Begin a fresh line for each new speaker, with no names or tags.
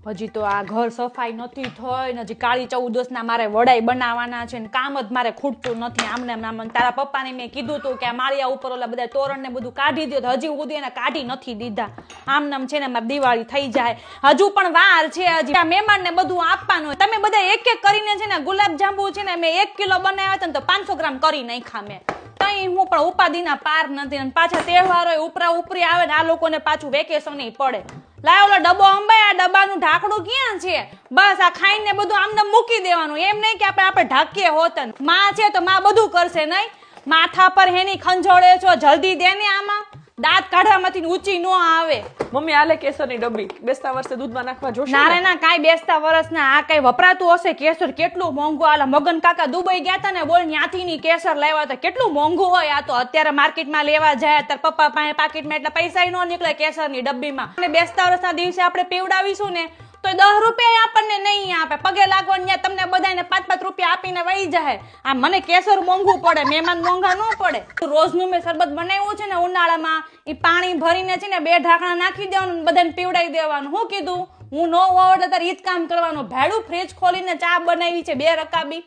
હજી તો આ ઘર સફાઈ નથી થઈ ને હજી કાળી 14 મારે વડાઈ બનાવવાના છે ને કામ જ મારે ખૂટતું નથી આમને આમ તારા પપ્પાને મેં કીધું તું કે આ માળિયા ઉપર ઓલા બધા તોરણ ને બધું કાઢી દો હજી સુધી એને કાઢી નથી દીધા આમ છે ને મારી દિવાળી થઈ જાય હજુ પણ વાર છે હજી આ મહેમાન ને બધું આપવાનું તમે બધા એક એક કરીને છે ને ગુલાબ જાંબુ છે ને મેં 1 કિલો બનાવ્યા હતા ને તો 500 ગ્રામ કરી નાખ્યા મેં કઈ હું પણ ઉપાધિના પાર નથી અને પાછા તહેવારો ઉપરા ઉપરી આવે ને આ લોકોને પાછું વેકેશન પડે લાય ઓલો ડબ્બો અંબાય આ ડબ્બાનું ઢાંકણું ક્યાં છે બસ આ ખાઈને બધું આમને મૂકી દેવાનું એમ નહીં કે આપણે ઢાંકીએ હોતન માં છે તો માં બધું કરશે નહીં માથા પર હેની ખંજોળે છો જલ્દી દે ને આમાં દાંત કાઢવામાંથી ઊંચી ન આવે
મમ્મી આલે કેસરની ડબ્બી બેસતા વર્ષે દૂધમાં નાખવા જોશે
ના ના કાઈ બેસતા વર્ષના આ કઈ વપરાતું હશે કેસર કેટલું મોંઘું આલા મગન કાકા દુબઈ ગયા હતા ને બોલ ન્યાથીની કેસર લાવ્યા હતા કેટલું મોંઘું હોય આ તો અત્યારે માર્કેટમાં લેવા જાય તાર પપ્પા પાસે પાકીટમાં એટલે પૈસા ન નીકળે કેસરની ડબ્બીમાં અને બેસતા વર્ષના દિવસે આપણે પીવડાવીશું ને તો 10 રૂપિયા આપણને નહીં આપે પગે લાગવા તમને બધાને 5-5 રૂપિયા આપીને વહી જાય આ મને કેસર મોંઘું પડે મહેમાન મોંઘા ન પડે રોજનું મેં શરબત બનાવ્યું છે ને ઉનાળામાં એ પાણી ભરીને છે ને 2 ઢાંકણા નાખી દેવાનું બધાને પીવડાવી દેવાનું હું કીધું હું નો આવડે તારે ઈ જ કામ કરવાનું ભેડું ફ્રીજ ખોલીને ચા બનાવી છે 2 રકાબી